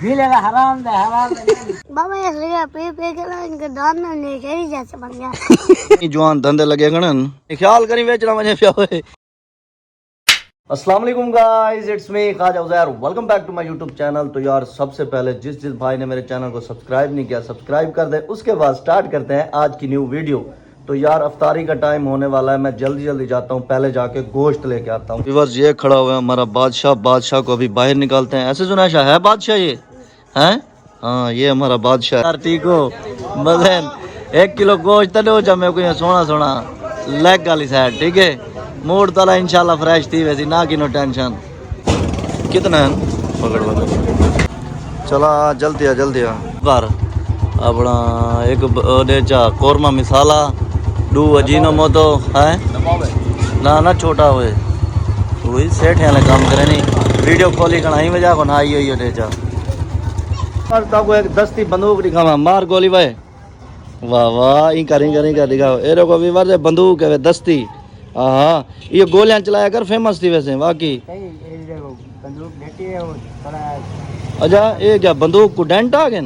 मिलेगा हराम दे बाबा ये सिगरेट पी पी के ना इनके दांत में नशेड़ी जैसे बन गया। जवान धंधे लगे गणन ख्याल करी बेचना मुझे क्या होए। अस्सलाम वालेकुम guys, it's me Khwaja Uzair, welcome back to my YouTube channel. तो यार सबसे पहले जिस भाई ने मेरे चैनल को सब्सक्राइब नहीं किया सब्सक्राइब कर दे। उसके बाद स्टार्ट करते हैं आज की न्यू वीडियो। तो यार अफ्तारी का टाइम होने वाला है, मैं जल्दी जल्दी जाता हूँ, पहले जाके गोश्त लेके आता हूँ। व्यूअर्स ये खड़ा हुआ है हमारा बादशाह, बादशाह को अभी बाहर निकालते हैं। ऐसे सुना है बादशाह ये है, हाँ ये हमारा बादशाह। यार ठीक हो मजन 1 किलो गोश्त तो जमे को सोना सोना लेग वाली साइड, ठीक है मूड तला इंशाल्लाह फ्रेश थी वैसी ना की नो टेंशन। कितना है पकड़ पकड़ चला जल्दी आ बार अपना एक ओदे चा कोरमा मिसाला डू अजीनो मोतो है ना ना छोटा हुए वही सेठ है काम करे नहीं वीडियो कॉल कनाई वजह को ना आई हुई ओदे चा और ताको एक दस्ती बंदूक दिखावा मार गोली भाई वाह वाह ई करी कर दिखाओ ए देखो वीवर से बंदूक है दस्ती। हाँ ये गोलियां चलाया कर फेमस थी वैसे वाकई। अच्छा ये क्या बंदूक को डेंट आ गए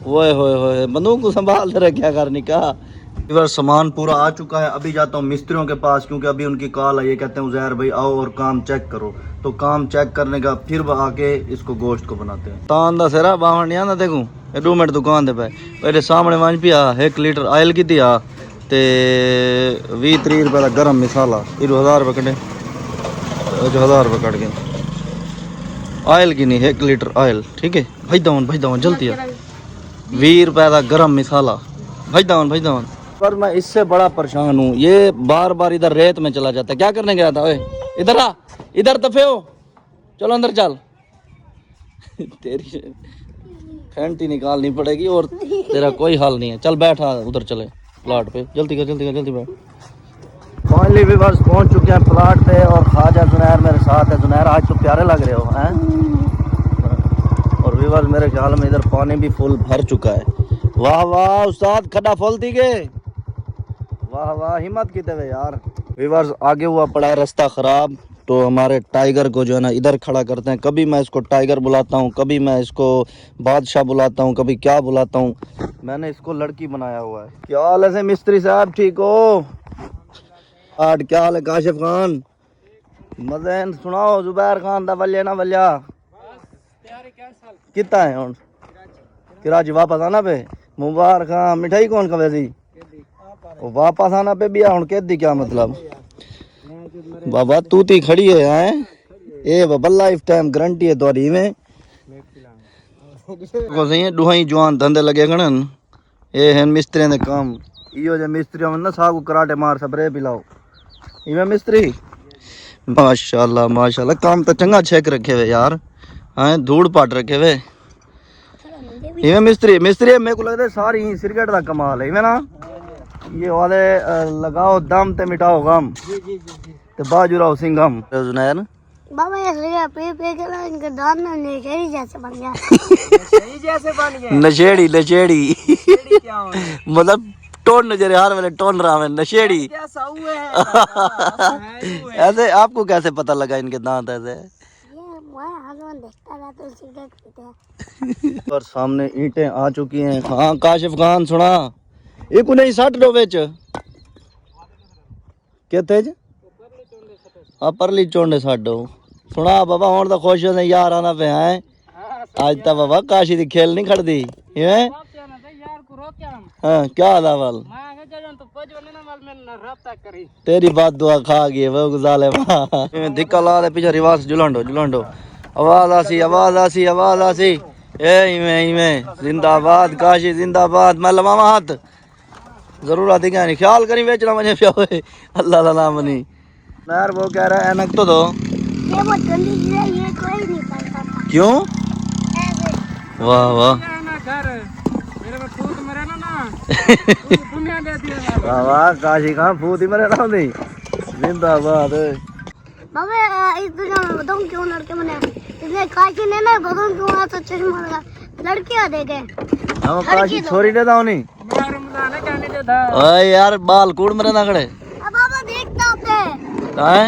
ओए होए बंदूक को संभाल रखा करने का। इधर सामान पूरा आ चुका है, अभी जाता हूँ मिस्त्रियों के पास क्योंकि अभी उनकी कॉल है। ये कहते हैं उज़ैर भाई आओ और काम चेक करो, तो काम चेक करने का फिर आके इसको गोश्त को बनाते हैं। तान दा सिरा बाहर नहीं आना देखूं 2 मिनट दुकान दे पे मेरे सामने मान पिया 1 लीटर आयल की दिया ते 20-30 रुपए का गरम मसाला 1000 रुपए कटे 1000 रुपए कट गए आयल की नहीं 1 लीटर आयल, ठीक है भाई दवन जल्दी है 20 रुपए का गरम मसाला भाई दवन। पर मैं इससे बड़ा परेशान हूँ, ये बार बार इधर रेत में चला जाता है। क्या करने गया था? ओए इधर आ, इधर दफे हो, चलो अंदर चल तेरी फैंटी निकालनी पड़ेगी और तेरा कोई हाल नहीं है। चल बैठा उधर चले प्लाट पे, जल्दी कर बैठ। फाइनली व्यूअर्स पहुंच चुके हैं प्लाट पे और ख्वाजा जुनैर मेरे साथ है। जुनैर आज तो प्यारे लग रहे हो हैं। और व्यूअर्स मेरे ख्याल में इधर पानी भी फुल भर चुका है। वाह वाह उस्ताद खड्डा फुल थी के वाह वाह हिम्मत की थे यार। व्यूअर्स आगे हुआ पड़ा है रास्ता खराब, तो हमारे टाइगर को जो है ना इधर खड़ा करते हैं। कभी मैं इसको टाइगर बुलाता हूँ, कभी मैं इसको बादशाह बुलाता हूँ, कभी क्या बुलाता हूँ। मैंने इसको लड़की बनाया हुआ है। क्या हाल है मिस्त्री साहब, ठीक हो? आठ क्या हाल है काशिफ खान? मज़े सुनाओ जुबैर खान दा वल्या ना वल्या कितना है हुन कराची वापस आना पे? मुबारक हाँ मिठाई कौन खवे सी वापस आना पे भी हुन कहदी क्या मतलब बाबा तू ती खड़ी है हैं ए बाबा लाइफ टाइम गारंटी है तोरी में को सही है। दुहाई जवान धंधे लगे गणन ए हैं मिस्त्री दे काम इयो जे मिस्त्री में ना सागु कराटे मार स्प्रे पिलाओ इवे मिस्त्री माशाल्लाह काम तो चंगा छेक रखे हुए यार हैं धूड़ पाट रखे हुए इवे मिस्त्री मेरे को लगता है सारी सिरकट का कमाल है इवे ना। ये वाले लगाओ दम ते मिटाओ गम ते बाजू रहो सिंघम। जुनैर बाबा ये सिगरेट पी पी के ना इनके दांत में नशेड़ी जैसे बन गया। नशेड़ी मतलब टोन नजर हर वेले टोन रहा है नशेड़ी ऐसे आपको कैसे पता लगा इनके दांत ऐसे? और सामने ईंटें आ चुकी हैं। हाँ काशिफ खान सुना एक नहीं 60 दो बेच कहते हाँ परली चोंडे 60 सुना बाबा हुन तो खुश हो यार आना पे हैं आज तक बाबा काशी दी खेल नहीं खड़दी है। हाँ क्या हाल तेरी बात दुआ खा गई वो गुजाले धिक्का ला दे पीछे रिवास जुलांडो आवाज आसी ए इवें जिंदाबाद काशी जिंदाबाद। मैं लवावा हाथ जरूर आती क्या नहीं ख्याल करी बेचना मुझे क्या हुए अल्लाह ला नाम नहीं यार। वो कह रहा है एनक तो दो ये वो गंदी चीज़ है, ये कोई नहीं पहनता। क्यों? वाह वाह वाह काशी कहाँ फूट ही मेरे नाम नहीं जिंदाबाद। बाबा इस दुनिया में बताऊं क्यों लड़के बने? इसलिए काशी ने ना बताऊं क्यों आ तो चश्मा लगा लड़कियां दे गए हम काशी छोरी देता हूं नहीं ओए यार बाल कूड़ मेरे ना खड़े अब बाबा देखता होते हैं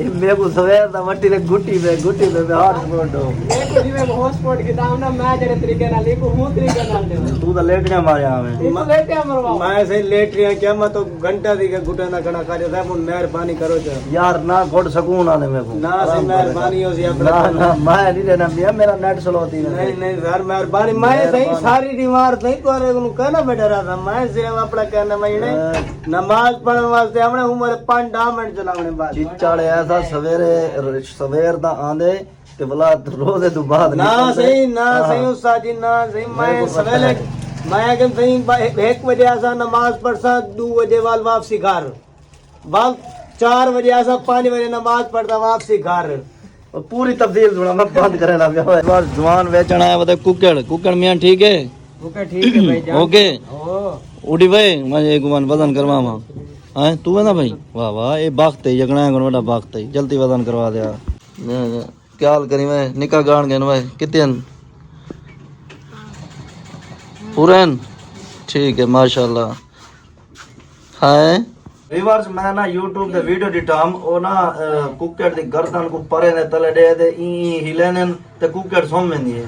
मेरे को सवेर दा मट्टी ने गुट्टी पे मैं हॉटस्पॉट हो एक जिਵੇਂ ਹੌਟਸਪੌਟ ਕਿਦਾਂ ਨਾ ਮੈਂ ਜਿਹੜੇ ਤਰੀਕੇ ਨਾਲ ਲਿਖੂ ਹੂੰ ਤਰੀਕੇ ਨਾਲ ਦੇ तू तो लेटने मारे आवे ਤੂੰ ਲੈਟਿਆ ਮਰਵਾਓ ਮੈਂ ਸਹੀ ਲੈਟ ਰਿਹਾ ਕਿ ਮੈਂ ਤਾਂ ਘੰਟਾ ਦੀ ਗੁੱਟਾਂ ਦਾ ਕਣਾ ਕਰਿਆ ਸਾਹਿਬ ਹੁਣ ਮਿਹਰਬਾਨੀ ਕਰੋ ਜੀ यार ना घोट सकून आने मेरे को ਨਾ ਸੇ ਮਿਹਰਬਾਨੀ ਹੋ ਸੀ ਆਪਣਾ ना ना मैं नहीं लेना मियां मेरा नेट चलाती है नहीं नहीं सर मिहरबानी मैं सही सारी दीवार नहीं तोरे को कहना बैठा रहा था मैं सिर्फ अपना कहना मैं नमाज पढ़ने वास्ते हमने उम्र 5-10 मिनट चलावने बाद चिच्चाड़े ऐसा सवेर दा आंदे ते भला रोजे तो बाद ना सही उस्ताद जी ना सही मैं सवेरे मैं अगर सही 1 बजे आसा नमाज पढ़सा 2 बजे वाल वापसी घर वाल 4 बजे आसा 5 बजे नमाज पढ़ता वापसी घर और पूरी तब्दील सुना मैं बंद करे ना बार जवान बेचना है बता कुकड़ मियां ठीक है ओके ठीक है भाई जान ओके ओ उड़ी भाई मैं एक मन वजन करवावा हां तू है ना भाई वाह वाह ये बात है जगना है बड़ा बात है जल्दी वजन करवा दे क्या हाल करी मैं निकाह गान गए भाई कितने पूरन ठीक है माशाल्लाह हां रिवर्स मैं ना YouTube पे वीडियो दिटाम ओ ना कुकड़ दी गर्दन को परे ने तले दे दे ई हिलेने ते कुकड़ सोम वेंदी है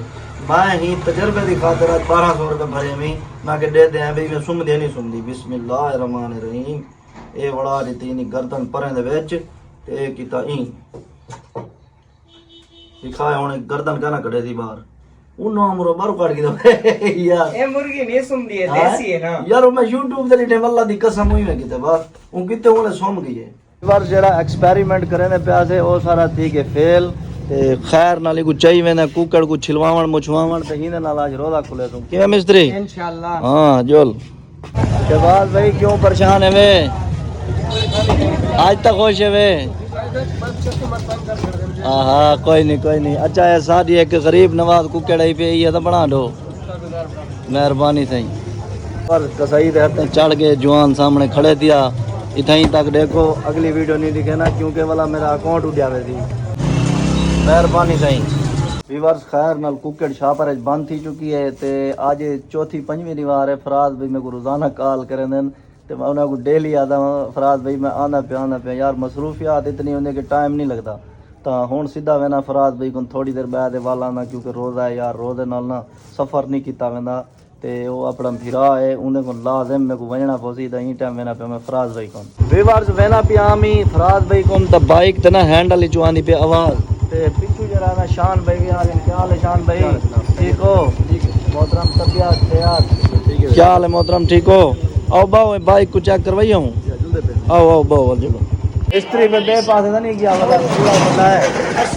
मैं ही तजर्बे दी खातिर 1200 रुपए भरे मैं के दे दे भाई मैं सुम दे नहीं सुनदी बिस्मिल्लाहिर रहमानिर रहीम ए वड़ा दी नी गर्दन परे दे विच ते कीता ई दिखाया हुन गर्दन का ना कढे दी बाहर उन्नो अमरो बाहर काट के दे यार ए मुर्गी नहीं सुनदी है देसी है ना यार मैं YouTube दे लिटे वल्ला दी कसम हुई मैं किते बात उन किते ओले सोम गई है बार जरा एक्सपेरिमेंट करे ने प्या से ओ सारा थी के फेल ते खैर नाली को चाहिए वेना कुकड़ को छिलवावण मुछवावण ते हिने नाल आज रोजा खुले तो के मिस्त्री इंशाल्लाह हां जोल शहबाज भाई क्यों परेशान है वे आज तक खुश है वे हाँ कोई नहीं अच्छा है सादी एक गरीब नवाज कुकड़ आई पे ये तो बना दो मेहरबानी सही पर कसाई रहते चढ़ के जवान सामने खड़े दिया इतनी तक देखो अगली वीडियो नहीं दिखे ना क्योंकि वाला मेरा अकाउंट उड़ जावे थी मेहरबानी सही व्यूअर्स खैर नाल कुकड़ छापर बंद थी चुकी है ते आज चौथी पंजवीं दीवार है फराज भाई मेरे को रोजाना कॉल करे देन ते मैं उन्हें को डेली आता हूँ फराज भाई मैं आना पे यार मसरूफियात इतनी होने के टाइम नहीं लगता तो हुण सीधा वेना फराज भाई को थोड़ी देर बाद वाला ना क्योंकि रोज़ा है यार रोज़े नाल ना सफ़र नहीं किया वेंदा ते वो अपना फिरा है उन्हें को लाजिम मेरे को वजना पोसी तो यही टाइम वेना पे मैं फराज भाई को व्यूअर्स वेना पे आमी फराज भाई को तो बाइक ते ना हैंडल ही चुआनी पे आवाज़ ते पिछू जरा ना शान भाई भी आ गए क्या हाल है शान भाई ठीक हो मोहतरम तबियत सेहत क्या हाल है मोहतरम ठीक हो आओ बाओ बाइक को चेक करवाई हूँ आओ बाओ चलो मिस्त्री में बे पास है नहीं क्या वाला पूरा बंदा है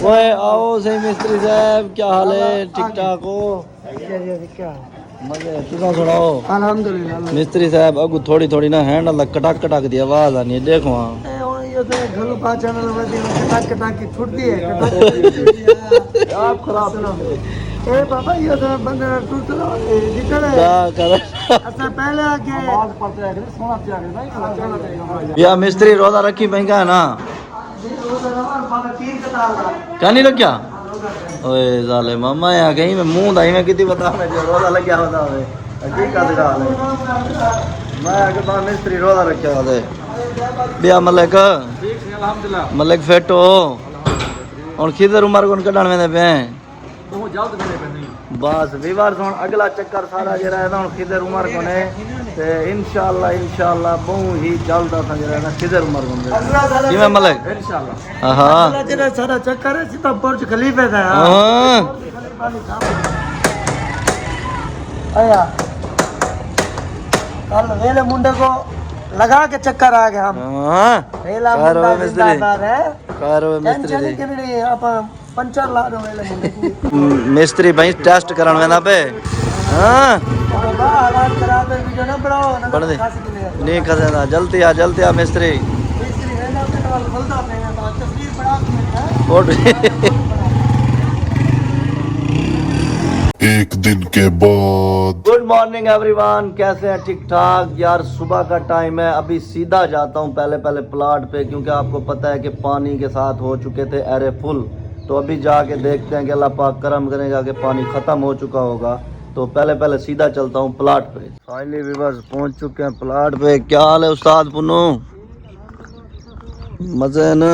ओए आओ सही मिस्त्री साहब क्या हाल है ठीक ठाक हो मजे तुम सुनाओ अल्हम्दुलिल्लाह मिस्त्री साहब अगू थोड़ी ना हैंडल कटक दी आवाज आनी है देखो ये तो घरू पाचन वाली कटक की छुट्टी है आप खराब सुनो ए बाबा ये तो बंदा टूट निकल क्या कर अच्छा पहले आके आवाज पड़ते है सोना चाहिए या मिस्त्री रोजा रखी महंगा है ना क्या नहीं रखा ओए साले मामा यहाँ कहीं मैं मुंह दाई में कितनी बता मैं जो रोजा लग गया होता है हकीकत का हाल है मैं आगे बाद मिस्त्री रोजा रखा होता है बिया मलिक अल्हम्दुलिल्लाह मलिक फिट हो और खिदर उमर को कढ़न में पे बहुत जल्द मेरे पे नहीं बस विवार सोन अगला चक्कर सारा जरा है ना खिदर उमर को ने ते इंशाल्लाह बहु ही जल्द था जरा ना खिदर उमर को जी मैं मलिक इंशाल्लाह हां अगला जरा सारा चक्कर है सीधा बुर्ज खलीफा का हां आया कल वेले मुंडे को लगा के चक्कर आ गया हम हां वेला कार मुंडा मिस्त्री जिंदाबाद है कार मिस्त्री टेंशन कितनी आप पंचर ला दो वेले मुंडे को मिस्त्री भाई टेस्ट करन वेना पे हां बाबा हालात खराब है वीडियो ना बनाओ ना बन दे खास के लिए नहीं खसेना जल्दी आ मिस्त्री मिस्त्री वेला पे वाल बोलता पे तो तस्वीर बना के फोटो एक दिन के बाद गुड मॉर्निंग एवरीवन कैसे हैं ठीक ठाक यार सुबह का टाइम है अभी सीधा जाता हूं पहले प्लाट पे क्योंकि आपको पता है कि पानी के साथ हो चुके थे एरे फुल तो अभी जाके देखते हैं कि अल्लाह पाक करम करेगा कि पानी ख़त्म हो चुका होगा तो पहले सीधा चलता हूँ प्लाट पे फाइनली भी बस पहुँच चुके हैं प्लाट पे क्या हाल है उस्ताद पुन्नू मजे है ना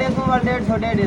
150